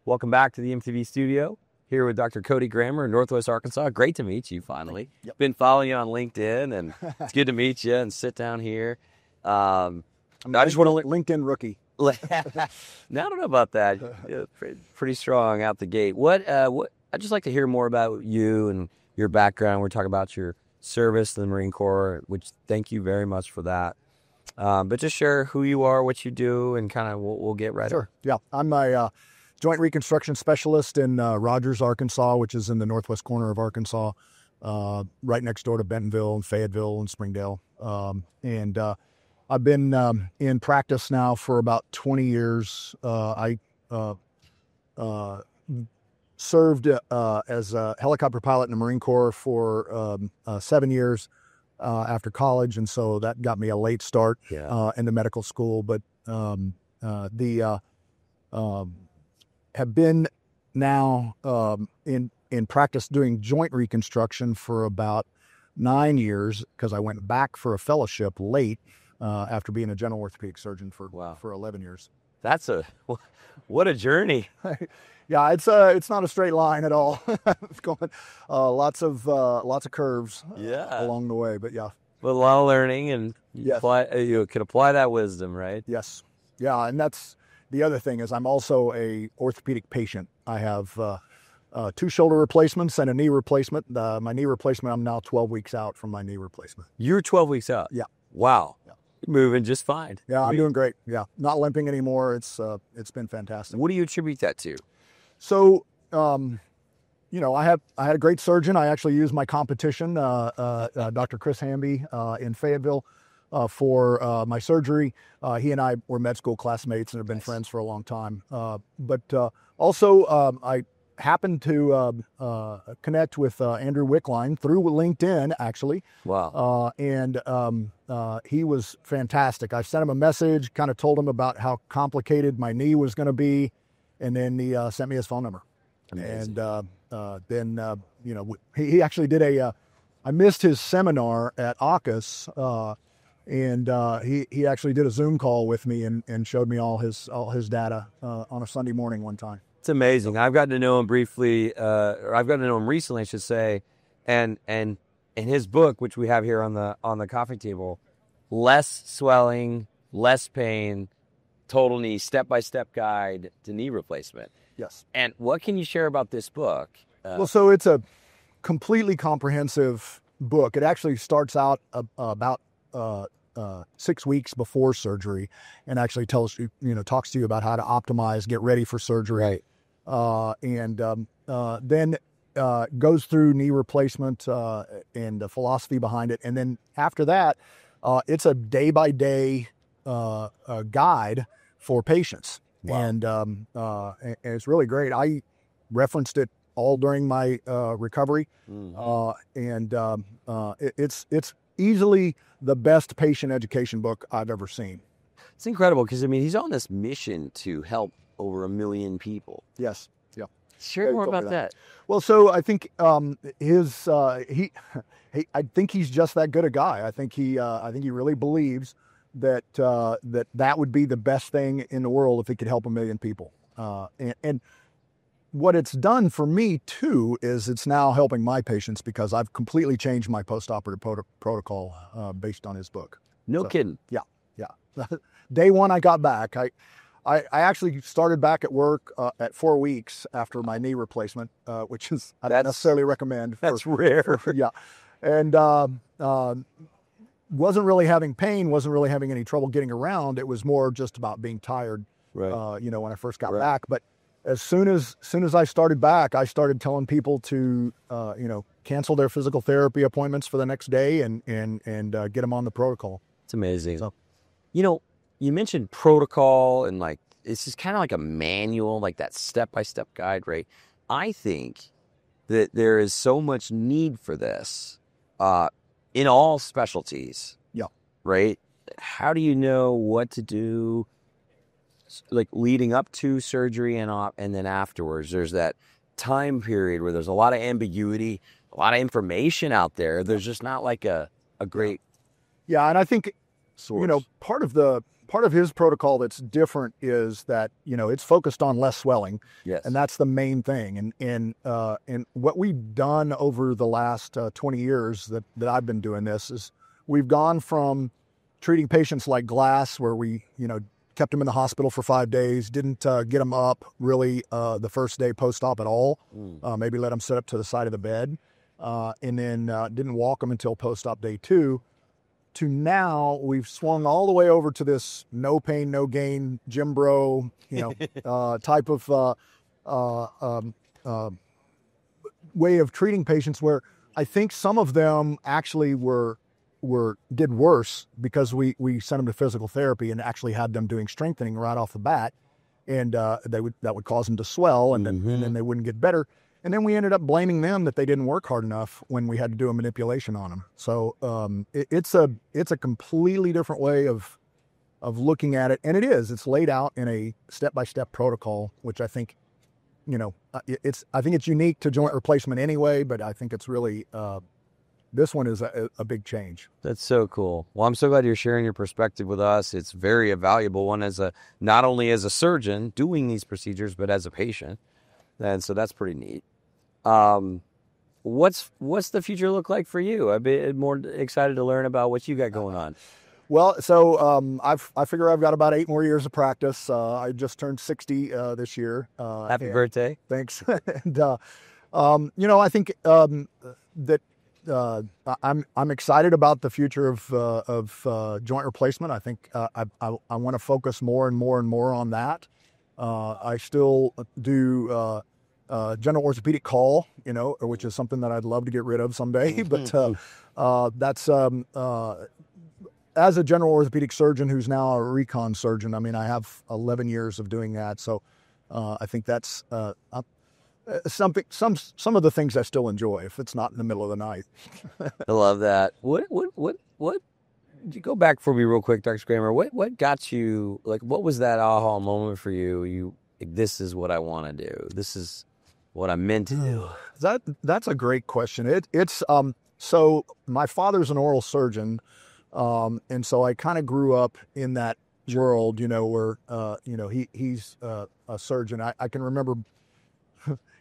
Welcome back to the MTV Studio. Here with Dr. Cody Grammar in Northwest Arkansas. Great to meet you finally. Yep. Been following you on LinkedIn, and it's good to meet you and sit down here. I just want to LinkedIn rookie. Now, I don't know about that. Yeah, pretty strong out the gate. What I'd just like to hear more about you and your background. We're talking about your service in the Marine Corps, which thank you very much for that. But just share who you are, what you do, and kind of we'll get right. Sure. Yeah, I'm a joint reconstruction specialist in Rogers, Arkansas, which is in the northwest corner of Arkansas, right next door to Bentonville and Fayetteville and Springdale. I've been in practice now for about 20 years. I served as a helicopter pilot in the Marine Corps for 7 years after college, and so that got me a late start in the medical school. But have been now in practice doing joint reconstruction for about 9 years, because I went back for a fellowship late after being a general orthopedic surgeon for 11 years. That's what a journey. Yeah, it's not a straight line at all. It's going lots of curves along the way, but yeah. But a lot of learning, and you can apply that wisdom, right? Yes. Yeah, and that's the other thing is I'm also a orthopedic patient. I have 2 shoulder replacements and a knee replacement. My knee replacement, I'm now 12 weeks out from my knee replacement. You're 12 weeks out? Yeah. Wow. Yeah. You're moving just fine. Yeah, I'm doing great. Yeah, not limping anymore. It's been fantastic. What do you attribute that to? So, I had a great surgeon. I actually used my competition, Dr. Chris Hamby in Fayetteville, for my surgery. He and I were med school classmates and have been friends for a long time. But also, I happened to connect with Andrew Wickline through LinkedIn, actually. Wow. And he was fantastic. I sent him a message, kind of told him about how complicated my knee was going to be, and then he sent me his phone number. Amazing. And then, he actually did I missed his seminar at AAOS, and he actually did a Zoom call with me and showed me all his data on a Sunday morning one time. It's amazing. I've gotten to know him briefly, or I've gotten to know him recently, I should say, and in his book, which we have here on the coffee table, Less Swelling, Less Pain, Total Knee, Step-by-Step Guide to Knee Replacement. Yes. And what can you share about this book? So it's a completely comprehensive book. It actually starts out about 6 weeks before surgery, and actually talks to you about how to optimize, get ready for surgery. Right. Then goes through knee replacement and the philosophy behind it. And then after that, it's a day-by-day guide for patients. Wow. And it's really great. I referenced it all during my recovery. Mm-hmm. It's easily the best patient education book I've ever seen. It's incredible because, he's on this mission to help over 1 million people. Yes. Yeah. Share more about that. Well, so I think I think he's just that good a guy. I think he really believes that that would be the best thing in the world if it could help 1 million people. And what it's done for me too is it's now helping my patients, because I've completely changed my postoperative protocol based on his book. No kidding. Yeah. Day one I got back, I actually started back at work at 4 weeks after my knee replacement, which is I don't necessarily recommend. That's rare. Yeah. And wasn't really having pain, wasn't really having any trouble getting around. It was more just about being tired, right. When I first got back. But as soon as I started back, I started telling people to, cancel their physical therapy appointments for the next day and get them on the protocol. It's amazing. So, you mentioned protocol and it's just kind of like a manual, like that step-by-step guide, right? I think that there is so much need for this in all specialties. Yeah. Right? How do you know what to do, like leading up to surgery and then afterwards? There's that time period where there's a lot of ambiguity, a lot of information out there. There's just not like a great Yeah, and I think source. Part of the part of his protocol that's different is that, it's focused on less swelling. Yes. And that's the main thing. And what we've done over the last 20 years that I've been doing this is we've gone from treating patients like glass, where we, kept them in the hospital for 5 days, didn't get them up really the first day post-op at all, maybe let them sit up to the side of the bed, and then didn't walk them until post-op day 2, to now we've swung all the way over to this no pain, no gain, gym bro, type of way of treating patients, where I think some of them actually did worse because we sent them to physical therapy and actually had them doing strengthening right off the bat, and that would cause them to swell, and then they wouldn't get better. And then we ended up blaming them that they didn't work hard enough when we had to do a manipulation on them. So it's a completely different way of looking at it, and it's laid out in a step-by-step protocol, which I think, I think it's unique to joint replacement anyway, but I think it's really this one is a big change. That's so cool. Well, I'm so glad you're sharing your perspective with us. It's very a valuable one not only as a surgeon doing these procedures, but as a patient. And so that's pretty neat. What's the future look like for you? I'd be more excited to learn about what you got going on. Well, so I figure I've got about 8 more years of practice. I just turned 60 this year. Happy birthday! Thanks. And I think that I'm excited about the future of joint replacement. I think I want to focus more and more on that. I still do general orthopedic call, which is something that I'd love to get rid of someday. But that's as a general orthopedic surgeon who's now a recon surgeon. I mean, I have 11 years of doing that, so I think that's something. Some of the things I still enjoy, if it's not in the middle of the night. I love that. What? Go back for me real quick, Dr. Grammar. What got you? Like, what was that aha moment for you? This is what I want to do. This is what I'm meant to do. That's a great question. It's so my father's an oral surgeon, and so I kind of grew up in that world, where he's a surgeon. I can remember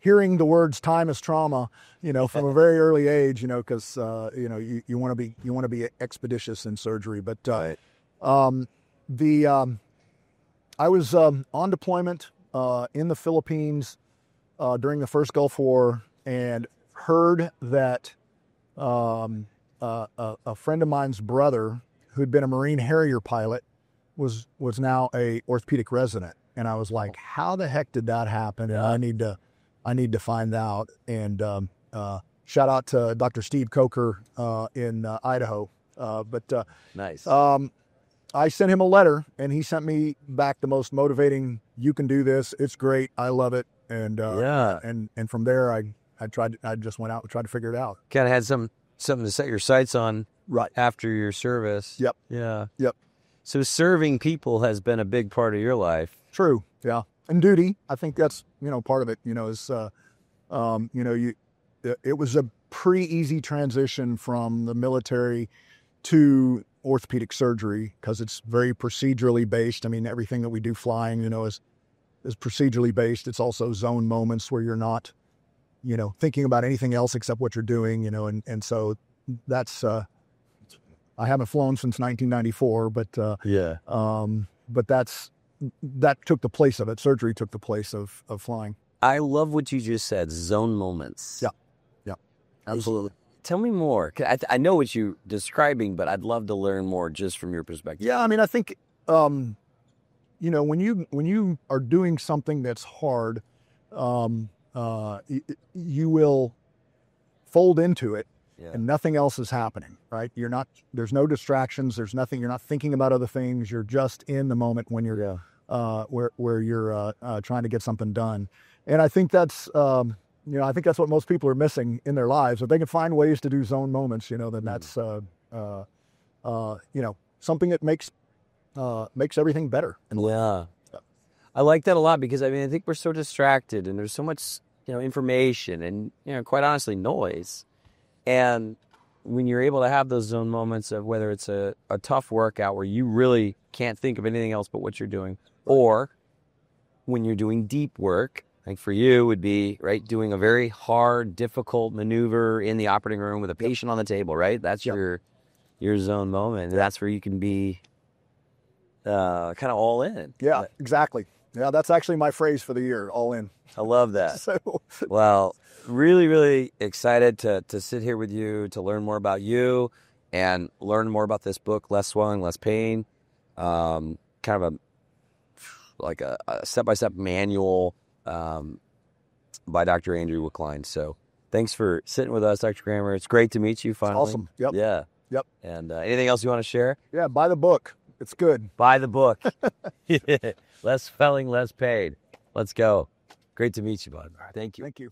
hearing the words "time is trauma," from a very early age, because you want to be expeditious in surgery. But I was on deployment in the Philippines during the first Gulf War, and heard that a friend of mine's brother, who'd been a Marine Harrier pilot, was now a orthopedic resident, and I was like, "How the heck did that happen?" And I need to find out. And shout out to Dr. Steve Coker in Idaho. Nice. I sent him a letter, and he sent me back the most motivating, "You can do this. It's great. I love it." And and from there, I just went out and tried to figure it out. Kind of had something to set your sights on right after your service. Yep. Yeah. Yep. So serving people has been a big part of your life. True. Yeah. And duty, I think that's, part of it, is, it was a pretty easy transition from the military to orthopedic surgery, because it's very procedurally based. I mean, everything that we do flying, is procedurally based. It's also zone moments where you're not, thinking about anything else except what you're doing, and so that's, I haven't flown since 1994, but that took the place of it. Surgery took the place of flying. I love what you just said, zone moments. Yeah, absolutely. Tell me more. I know what you're describing, but I'd love to learn more just from your perspective. Yeah, I mean, I think, when you are doing something that's hard, you will fold into it. Yeah. And nothing else is happening, right? There's no distractions. There's nothing. You're not thinking about other things. You're just in the moment when you're, where you're trying to get something done. And I think that's, I think that's what most people are missing in their lives. If they can find ways to do zone moments, then that's, something that makes everything better. Yeah. I like that a lot, because I think we're so distracted, and there's so much, information and, quite honestly, noise. And when you're able to have those zone moments of whether it's a tough workout where you really can't think of anything else but what you're doing, or when you're doing deep work, like for you would be, right, doing a very hard, difficult maneuver in the operating room with a patient on the table, right? That's your zone moment. And that's where you can be kind of all in. Yeah, exactly. Yeah, that's actually my phrase for the year, all in. I love that. So, well, really, really excited to sit here with you, to learn more about you and learn more about this book, Less Swelling, Less Pain. Kind of a step-by-step manual by Dr. Andrew Wickline. So thanks for sitting with us, Dr. Grammar. It's great to meet you finally. It's awesome. Yep. Yeah. Yep. And anything else you want to share? Yeah, buy the book. It's good. Buy the book. Less swelling, less pain. Let's go. Great to meet you, bud. Thank you. Thank you.